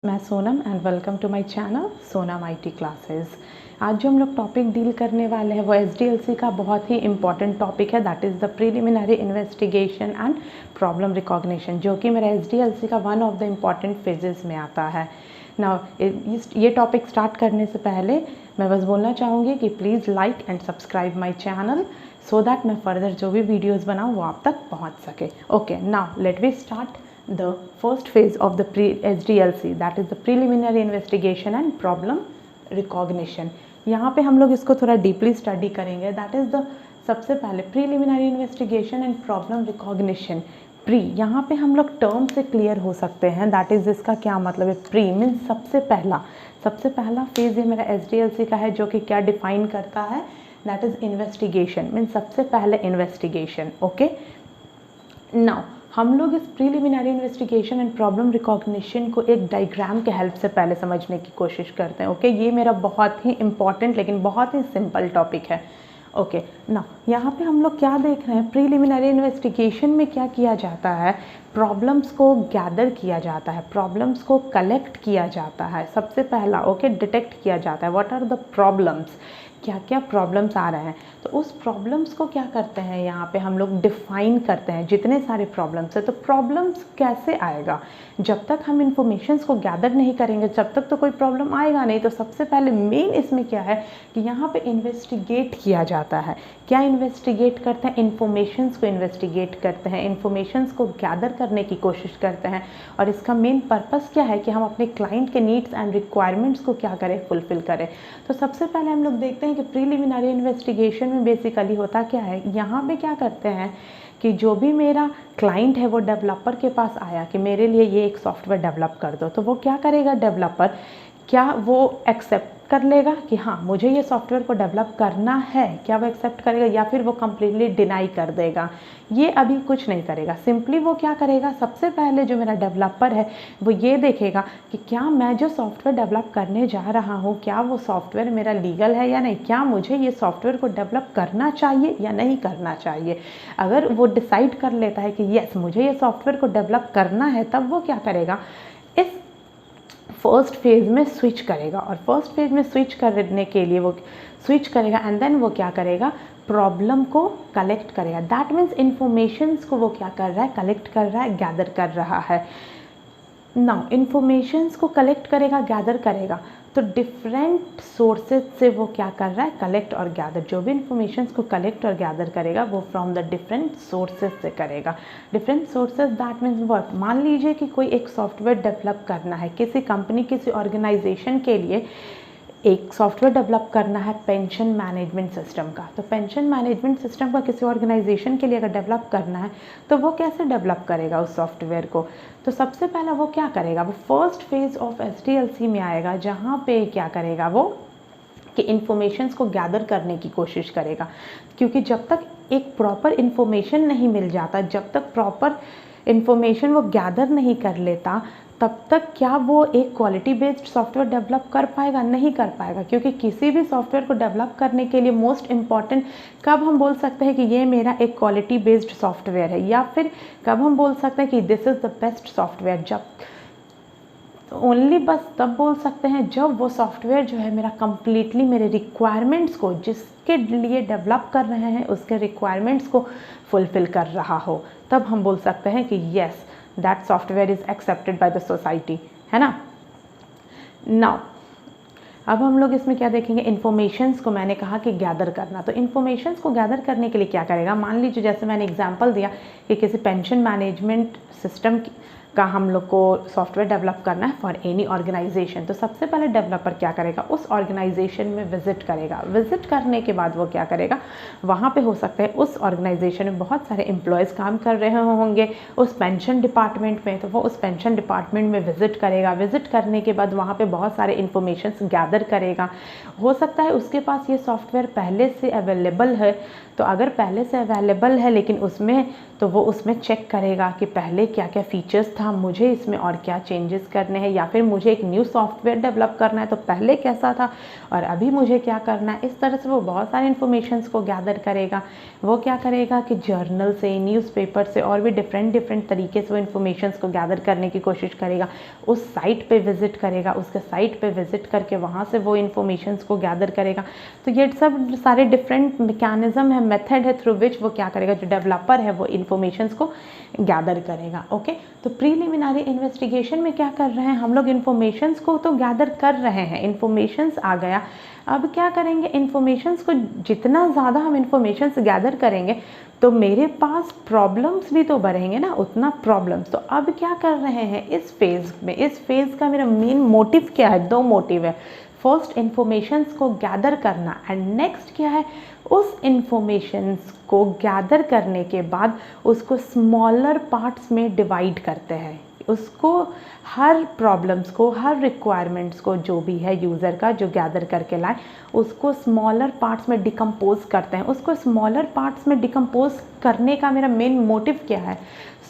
मैं Sonam and welcome to my channel Sonam IT classes. आज जो हम लोग टॉपिक डील करने वाले हैं वो एसडीएलसी का बहुत ही इम्पॉर्टेंट टॉपिक है, that is the preliminary investigation and problem recognition, जो कि मेरा एसडीएलसी का one of the important phases में आता है ना। ये टॉपिक स्टार्ट करने से पहले मैं बस बोलना चाहूँगी कि please like and subscribe my channel so that मैं फर्दर जो भी वीडियोज़ बनाऊँ वो आप तक पहुँच सके। Okay, now let we start the first phase of the SDLC, that is the preliminary investigation and problem recognition। यहाँ पे हम लोग इसको थोड़ा डीपली स्टडी करेंगे। दैट इज़ द सबसे पहले preliminary investigation and problem recognition. Pre, यहाँ पे हम लोग टर्म से क्लियर हो सकते हैं, दैट इज़ इसका क्या मतलब है। प्री मीन्स सबसे पहला फेज ये मेरा SDLC का है, जो कि क्या डिफाइन करता है, दैट इज़ इन्वेस्टिगेशन मीन्स सबसे पहले इन्वेस्टिगेशन। ओके, नाउ हम लोग इस preliminary investigation and problem recognition को एक डायग्राम के हेल्प से पहले समझने की कोशिश करते हैं। ओके, ये मेरा बहुत ही इंपॉर्टेंट लेकिन बहुत ही सिंपल टॉपिक है। ओके, ना यहाँ पे हम लोग क्या देख रहे हैं, प्रीलिमिनरी इन्वेस्टिगेशन में क्या किया जाता है, प्रॉब्लम्स को गैदर किया जाता है, प्रॉब्लम्स को कलेक्ट किया जाता है। सबसे पहला डिटेक्ट किया जाता है व्हाट आर द प्रॉब्लम्स, क्या क्या प्रॉब्लम्स आ रहे हैं। तो उस प्रॉब्लम्स को क्या करते हैं, यहाँ पे हम लोग डिफाइन करते हैं। जितने सारे प्रॉब्लम्स है, तो प्रॉब्लम्स कैसे आएगा, जब तक हम इंफॉर्मेशंस को गैदर नहीं करेंगे जब तक तो कोई प्रॉब्लम आएगा नहीं। तो सबसे पहले मेन इसमें क्या है कि यहाँ पे इन्वेस्टिगेट किया जाता है। क्या इन्वेस्टिगेट करते हैं, इन्फॉर्मेशंस को इन्वेस्टिगेट करते हैं, इन्फॉर्मेशंस को गैदर करने की कोशिश करते हैं। और इसका मेन पर्पस क्या है कि हम अपने क्लाइंट के नीड्स एंड रिक्वायरमेंट्स को क्या करें, फुलफिल करें। तो सबसे पहले हम लोग देखते हैं कि प्रीलिमिनरी इन्वेस्टिगेशन में बेसिकली होता क्या है। यहाँ पे क्या करते हैं कि जो भी मेरा क्लाइंट है वो डेवलपर के पास आया कि मेरे लिए ये एक सॉफ्टवेयर डेवलप कर दो, तो वो क्या करेगा डेवलपर, क्या वो एक्सेप्ट कर लेगा कि हाँ मुझे ये सॉफ्टवेयर को डेवलप करना है, क्या वो एक्सेप्ट करेगा, या फिर वो कम्प्लीटली डिनाई कर देगा। ये अभी कुछ नहीं करेगा। सिंपली वो क्या करेगा, सबसे पहले जो मेरा डेवलपर है वो ये देखेगा कि क्या मैं जो सॉफ्टवेयर डेवलप करने जा रहा हूँ, क्या वो सॉफ्टवेयर मेरा लीगल है या नहीं, क्या मुझे ये सॉफ्टवेयर को डेवलप करना चाहिए या नहीं करना चाहिए। अगर वो डिसाइड कर लेता है कि यस मुझे ये सॉफ्टवेयर को डेवलप करना है, तब वो क्या करेगा, इस फर्स्ट फेज में स्विच करेगा। और फर्स्ट फेज में स्विच करने के लिए वो स्विच करेगा एंड देन वो क्या करेगा, प्रॉब्लम को कलेक्ट करेगा। दैट मीन्स इन्फॉर्मेशंस को वो क्या कर रहा है, कलेक्ट कर रहा है, गैदर कर रहा है। नाउ इन्फॉर्मेशंस को कलेक्ट करेगा, गैदर करेगा, तो डिफरेंट सोर्सेज से वो क्या कर रहा है, कलेक्ट और गैदर। जो भी इन्फॉर्मेशंस को कलेक्ट और गैदर करेगा वो फ्रॉम द डिफरेंट सोर्सेज से करेगा। Different sources that means what, मान लीजिए कि कोई एक सॉफ्टवेयर डेवलप करना है, किसी कंपनी किसी ऑर्गेनाइजेशन के लिए एक सॉफ्टवेयर डेवलप करना है पेंशन मैनेजमेंट सिस्टम का। तो पेंशन मैनेजमेंट सिस्टम का किसी ऑर्गेनाइजेशन के लिए अगर डेवलप करना है तो वो कैसे डेवलप करेगा उस सॉफ्टवेयर को। तो सबसे पहला वो क्या करेगा, वो फर्स्ट फेज ऑफ SDLC में आएगा, जहाँ पे क्या करेगा वो कि इन्फॉर्मेशंस को गैदर करने की कोशिश करेगा। क्योंकि जब तक एक प्रॉपर इन्फॉर्मेशन नहीं मिल जाता, जब तक प्रॉपर इन्फॉर्मेशन वो गैदर नहीं कर लेता, तब तक क्या वो एक क्वालिटी बेस्ड सॉफ्टवेयर डेवलप कर पाएगा, नहीं कर पाएगा। क्योंकि किसी भी सॉफ्टवेयर को डेवलप करने के लिए मोस्ट इम्पॉर्टेंट कब हम बोल सकते हैं कि ये मेरा एक क्वालिटी बेस्ड सॉफ्टवेयर है, या फिर कब हम बोल सकते हैं कि this is the best software, जब ओनली बस तब बोल सकते हैं जब वो सॉफ्टवेयर जो है मेरा कम्प्लीटली मेरे रिक्वायरमेंट्स को, जिसके लिए डेवलप कर रहे हैं उसके रिक्वायरमेंट्स को फुलफिल कर रहा हो। तब हम बोल सकते हैं कि yes that software is accepted by the society, है ना। नाउ अब हम लोग इसमें क्या देखेंगे, इन्फॉर्मेशंस को मैंने कहा कि गैदर करना। तो इन्फॉर्मेशंस को गैदर करने के लिए क्या करेगा, मान लीजिए जैसे मैंने एग्जांपल दिया कि किसी पेंशन मैनेजमेंट सिस्टम का हम लोग को सॉफ्टवेयर डेवलप करना है फॉर एनी ऑर्गेनाइजेशन। तो सबसे पहले डेवलपर क्या करेगा, उस ऑर्गेनाइजेशन में विजिट करेगा। विजिट करने के बाद वो क्या करेगा, वहाँ पे हो सकता है उस ऑर्गेनाइजेशन में बहुत सारे एम्प्लॉयज़ काम कर रहे होंगे उस पेंशन डिपार्टमेंट में, तो वो उस पेंशन डिपार्टमेंट में विजिट करेगा। विजिट करने के बाद वहाँ पे बहुत सारे इन्फॉर्मेशंस गैदर करेगा। हो सकता है उसके पास ये सॉफ्टवेयर पहले से अवेलेबल है, तो अगर पहले से अवेलेबल है लेकिन उसमें, तो वो उसमें चेक करेगा कि पहले क्या क्या फीचर्स था, मुझे इसमें और क्या चेंजेस करने हैं, या फिर मुझे एक न्यू सॉफ्टवेयर डेवलप करना है तो पहले कैसा था और अभी मुझे क्या करना है। इस तरह से वो बहुत सारे इन्फॉर्मेशंस को गैदर करेगा। वो क्या करेगा कि जर्नल से, न्यूज़पेपर से और भी डिफरेंट तरीके से वो इन्फॉर्मेशंस को गैदर करने की कोशिश करेगा। उस साइट पे विज़िट करेगा, उसके साइट पे विज़िट करके वहाँ से वो इन्फॉर्मेशंस को गैदर करेगा। तो ये सब सारे डिफरेंट मैकेनिज्म है, मेथड है थ्रू विच वो क्या करेगा, जो डेवलपर है वो इन्फॉर्मेशंस को गैदर करेगा। ओके, तो प्रीलिमिनरी इन्वेस्टिगेशन में क्या कर रहे हैं हम लोग, इन्फॉर्मेशंस को तो गैदर कर रहे हैं, इन्फॉर्मेशंस आ गया, अब क्या करेंगे, इन्फॉर्मेशंस को जितना ज़्यादा हम इन्फॉर्मेशंस गैदर करेंगे तो मेरे पास प्रॉब्लम्स भी तो बढ़ेंगे ना, उतना प्रॉब्लम्स। तो अब क्या कर रहे हैं इस फेज़ में, इस फेज़ का मेरा मेन मोटिव क्या है, दो मोटिव है। फर्स्ट इन्फॉर्मेशंस को गैदर करना एंड नेक्स्ट क्या है, उस इन्फॉर्मेशंस को गैदर करने के बाद उसको स्मॉलर पार्ट्स में डिवाइड करते हैं, उसको हर प्रॉब्लम्स को, हर रिक्वायरमेंट्स को जो भी है यूज़र का जो गैदर करके लाए, उसको स्मॉलर पार्ट्स में डिकम्पोज करते हैं। उसको स्मॉलर पार्ट्स में डिकम्पोज करने का मेरा मेन मोटिव क्या है,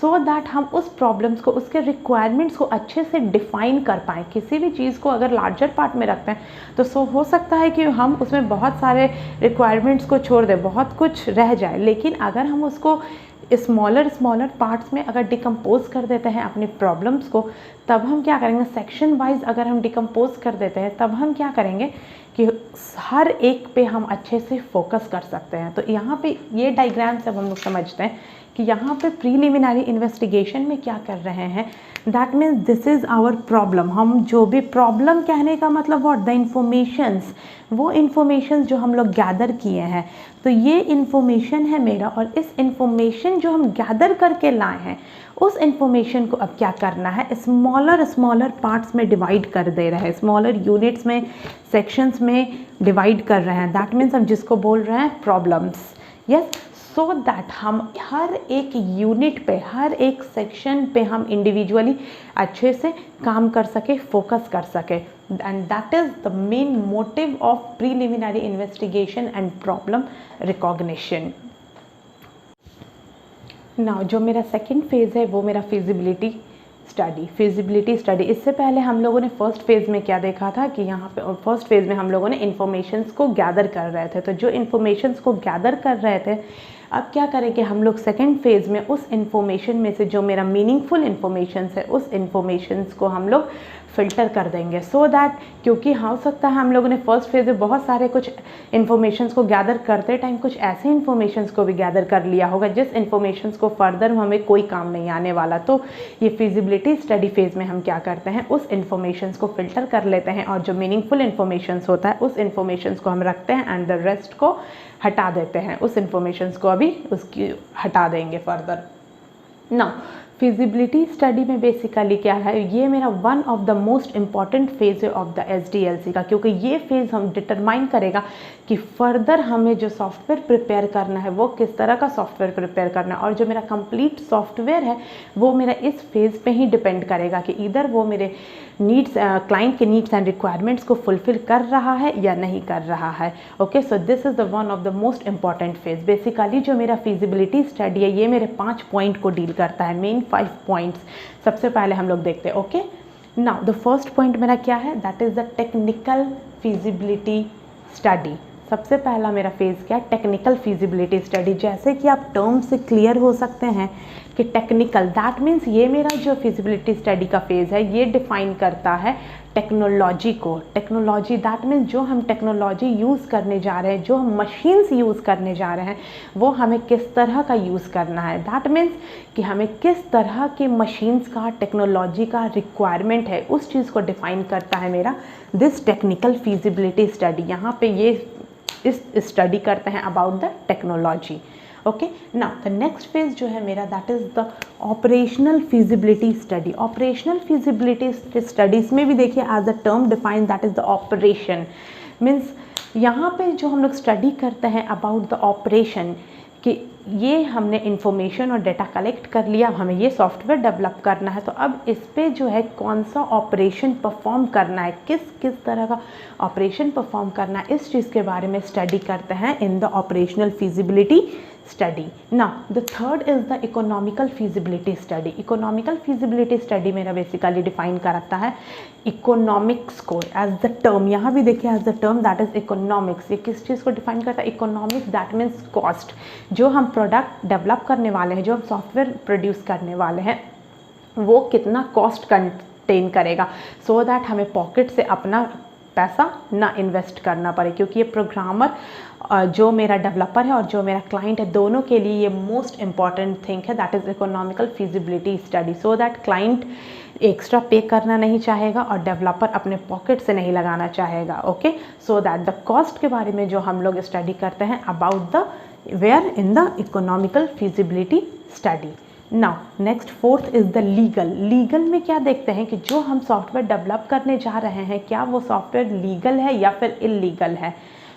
सो दैट हम उस प्रॉब्लम्स को, उसके रिक्वायरमेंट्स को अच्छे से डिफ़ाइन कर पाएँ। किसी भी चीज़ को अगर लार्जर पार्ट में रखते हैं तो हो सकता है कि हम उसमें बहुत सारे रिक्वायरमेंट्स को छोड़ दें, बहुत कुछ रह जाए, लेकिन अगर हम उसको स्मॉलर पार्ट्स में अगर डिकम्पोज कर देते हैं अपनी प्रॉब्लम्स को, तब हम क्या करेंगे, सेक्शन वाइज अगर हम डिकम्पोज कर देते हैं तब हम क्या करेंगे कि हर एक पे हम अच्छे से फोकस कर सकते हैं। तो यहाँ पे ये डायग्राम से हम लोग समझते हैं कि यहाँ पे प्रीलिमिनरी इन्वेस्टिगेशन में क्या कर रहे हैं, that means this is our problem. हम जो भी प्रॉब्लम, कहने का मतलब व्हाट, द इन्फॉर्मेशंस, वो इन्फॉर्मेशंस जो हम लोग गैदर किए हैं, तो ये इन्फॉर्मेशन है मेरा, और इस इन्फॉर्मेशन जो हम गैदर करके लाए हैं उस इन्फॉर्मेशन को अब क्या करना है, स्मॉलर पार्ट्स में डिवाइड कर दे रहे हैं, स्मॉलर यूनिट्स में, सेक्शंस में डिवाइड कर रहे हैं। दैट मीन्स हम जिसको बोल रहे हैं प्रॉब्लम्स, यस, सो दैट हम हर एक यूनिट पे, हर एक सेक्शन पे हम इंडिविजुअली अच्छे से काम कर सके, फोकस कर सके, and that is the main motive of preliminary investigation and problem recognition. Now जो मेरा सेकंड फेज़ है वो मेरा फिजिबिलिटी स्टडी। इससे पहले हम लोगों ने फर्स्ट फेज़ में क्या देखा था कि यहाँ पे फर्स्ट फेज़ में हम लोगों ने इन्फॉर्मेशंस को गैदर कर रहे थे। तो जो इन्फॉर्मेशंस को गैदर कर रहे थे, अब क्या करेंगे हम लोग सेकंड फेज़ में उस इन्फॉर्मेशन में से जो मेरा मीनिंगफुल इन्फॉर्मेशंस है उस इन्फॉर्मेशंस को हम लोग फ़िल्टर कर देंगे, सो दैट, क्योंकि हो सकता है हम लोगों ने फर्स्ट फेज़ में बहुत सारे कुछ इन्फॉर्मेशंस को गैदर करते टाइम कुछ ऐसे इन्फॉर्मेशंस को भी गैदर कर लिया होगा जिस इन्फॉर्मेशंस को फर्दर हमें कोई काम नहीं आने वाला। तो ये फिजिबिलिटी स्टडी फेज़ में हम क्या करते हैं, उस इन्फॉर्मेशंस को फ़िल्टर कर लेते हैं और जो मीनिंगफुल इन्फॉर्मेशंस होता है उस इन्फॉर्मेशंस को हम रखते हैं एंड द रेस्ट को हटा देते हैं, उस इन्फॉर्मेशंस को अभी उसकी हटा देंगे फर्दर। नाउ फिजिबिलिटी स्टडी में बेसिकली क्या है, ये मेरा one of the most important phase है ऑफ द SDLC का, क्योंकि ये फेज़ हम डिटरमाइन करेगा कि फर्दर हमें जो सॉफ्टवेयर प्रिपेयर करना है वो किस तरह का सॉफ्टवेयर प्रिपेयर करना है, और जो मेरा कंप्लीट सॉफ्टवेयर है वो मेरा इस फेज़ पे ही डिपेंड करेगा कि इधर वो मेरे नीड्स, क्लाइंट के नीड्स एंड रिक्वायरमेंट्स को फुलफिल कर रहा है या नहीं कर रहा है। Okay, so this is the one of the most important phase. Basically जो मेरा फिजिबिलिटी स्टडी है ये मेरे 5 पॉइंट को डील करता है, मेन 5 पॉइंट्स। सबसे पहले हम लोग देखते हैं। Okay, now the first point मेरा क्या है, that is the technical feasibility study. सबसे पहला मेरा फेज़ क्या है, टेक्निकल फिजिबिलिटी स्टडी। जैसे कि आप टर्म से क्लियर हो सकते हैं कि टेक्निकल, दैट मीन्स ये मेरा जो फिजिबिलिटी स्टडी का फेज़ है ये डिफ़ाइन करता है टेक्नोलॉजी को। टेक्नोलॉजी दैट मीन्स जो हम टेक्नोलॉजी यूज़ करने जा रहे हैं, जो हम मशीन्स यूज़ करने जा रहे हैं, वो हमें किस तरह का यूज़ करना है। दैट मीन्स कि हमें किस तरह के मशीन्स का, टेक्नोलॉजी का रिक्वायरमेंट है, उस चीज़ को डिफ़ाइन करता है मेरा दिस टेक्निकल फिजिबिलिटी स्टडी। यहाँ पे ये इस स्टडी करते हैं about the technology. Okay, now the next phase जो है मेरा, that is the operational feasibility study. Operational feasibility studies में भी देखिए as the term define, that is the operation. Means यहाँ पे जो हम लोग स्टडी करते हैं अबाउट द ऑपरेशन, कि ये हमने इन्फॉर्मेशन और डेटा कलेक्ट कर लिया, हमें ये सॉफ्टवेयर डेवलप करना है, तो अब इस पे जो है कौन सा ऑपरेशन परफॉर्म करना है, किस किस तरह का ऑपरेशन परफॉर्म करना है, इस चीज़ के बारे में स्टडी करते हैं in the operational feasibility study. Now the third is the economical feasibility study. Economical feasibility study मेरा बेसिकली डिफाइन करता है इकोनॉमिक्स को एज द टर्म. यहाँ भी देखिए as the term that is economics. ये किस चीज़ को डिफाइन करता है? Economics that means cost. जो हम प्रोडक्ट डेवलप करने वाले हैं, जो हम सॉफ्टवेयर प्रोड्यूस करने वाले हैं, वो कितना कॉस्ट कंटेन करेगा, सो दैट हमें पॉकेट से अपना पैसा ना इन्वेस्ट करना पड़े. क्योंकि ये प्रोग्रामर, जो मेरा डेवलपर है और जो मेरा क्लाइंट है, दोनों के लिए ये मोस्ट इंपॉर्टेंट थिंग है, that is economical feasibility study. So that client extra पे करना नहीं चाहेगा और डेवलपर अपने पॉकेट से नहीं लगाना चाहेगा. Okay, so that the cost के बारे में जो हम लोग स्टडी करते हैं about the where in the economical feasibility study. Now next fourth is the legal. Legal में क्या देखते हैं कि जो हम सॉफ्टवेयर डेवलप करने जा रहे हैं, क्या वो सॉफ्टवेयर लीगल है या फिर इलीगल है.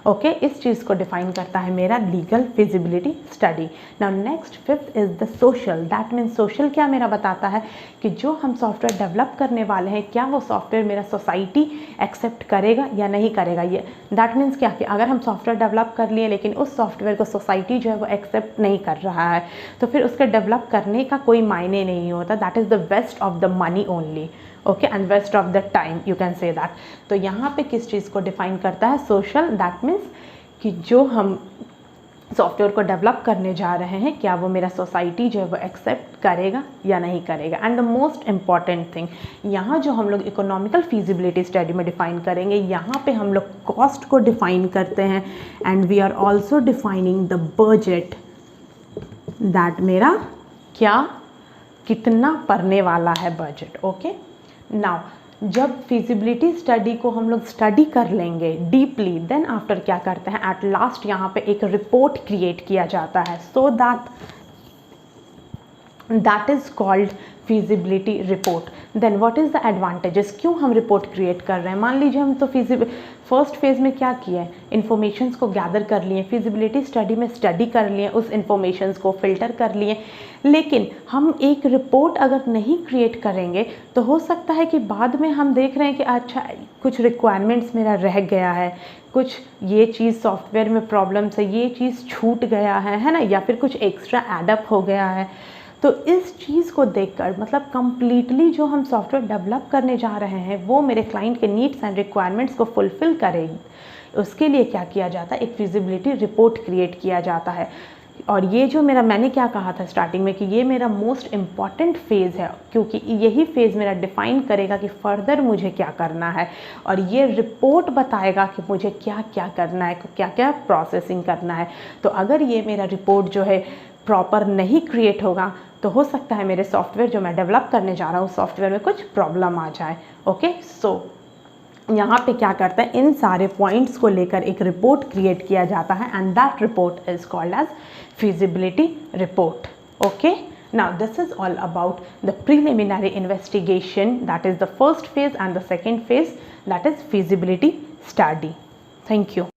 ओके, इस चीज़ को डिफाइन करता है मेरा legal feasibility study. Now next fifth is the social. That means social क्या मेरा बताता है कि जो हम सॉफ्टवेयर डेवलप करने वाले हैं, क्या वो सॉफ्टवेयर मेरा सोसाइटी एक्सेप्ट करेगा या नहीं करेगा. ये दैट मीन्स क्या कि अगर हम सॉफ्टवेयर डेवलप कर लिए लेकिन उस सॉफ्टवेयर को सोसाइटी जो है वो एक्सेप्ट नहीं कर रहा है, तो फिर उसके डेवलप करने का कोई मायने नहीं होता. That is the waste of the money only. Okay, and waste of the time, you can say that. तो यहाँ पे किस चीज़ को डिफाइन करता है? सोशल. दैट मीन्स कि जो हम सॉफ्टवेयर को डेवलप करने जा रहे हैं, क्या वो मेरा सोसाइटी जो है वो एक्सेप्ट करेगा या नहीं करेगा. And the most important thing, यहाँ जो हम लोग इकोनॉमिकल फिजिबिलिटी स्टडी में डिफाइन करेंगे, यहाँ पे हम लोग कॉस्ट को डिफाइन करते हैं and we are also defining the budget. दैट मेरा क्या कितना पड़ने वाला है बजट. ओके, नाउ जब फिजिबिलिटी स्टडी को हम लोग स्टडी कर लेंगे डीपली, देन आफ्टर क्या करते हैं, एट लास्ट यहाँ पे एक रिपोर्ट क्रिएट किया जाता है. So that is called feasibility report. Then what is the advantages? क्यों हम रिपोर्ट क्रिएट कर रहे हैं? मान लीजिए हम तो फर्स्ट फेज़ में क्या किया है, इन्फॉर्मेशंस को गैदर कर लिए, फिजिबिलिटी स्टडी में स्टडी कर लिए, उस इन्फॉर्मेशंस को फिल्टर कर लिए, लेकिन हम एक रिपोर्ट अगर नहीं क्रिएट करेंगे तो हो सकता है कि बाद में हम देख रहे हैं कि अच्छा कुछ रिक्वायरमेंट्स मेरा रह गया है, कुछ ये चीज़ सॉफ्टवेयर में प्रॉब्लम्स है, ये चीज़ छूट गया है ना, या फिर कुछ एक्स्ट्रा एडअप हो गया है. तो इस चीज़ को देखकर, मतलब कंप्लीटली जो हम सॉफ्टवेयर डेवलप करने जा रहे हैं वो मेरे क्लाइंट के नीड्स एंड रिक्वायरमेंट्स को फुलफ़िल करेगी, उसके लिए क्या किया जाता है, एक फिजिबिलिटी रिपोर्ट क्रिएट किया जाता है. और ये जो मैंने क्या कहा था स्टार्टिंग में कि ये मेरा मोस्ट इम्पॉर्टेंट फेज़ है, क्योंकि यही फेज़ मेरा डिफ़ाइन करेगा कि फ़र्दर मुझे क्या करना है, और ये रिपोर्ट बताएगा कि मुझे क्या क्या करना है, क्या क्या प्रोसेसिंग करना है. तो अगर ये मेरा रिपोर्ट जो है प्रॉपर नहीं क्रिएट होगा तो हो सकता है मेरे सॉफ्टवेयर जो मैं डेवलप करने जा रहा हूँ, सॉफ्टवेयर में कुछ प्रॉब्लम आ जाए. ओके, सो यहाँ पे क्या करता है, इन सारे पॉइंट्स को लेकर एक रिपोर्ट क्रिएट किया जाता है and that report is called as feasibility report. Okay, now this is all about the preliminary investigation, that is the first phase, and the second phase, that is feasibility study. Thank you.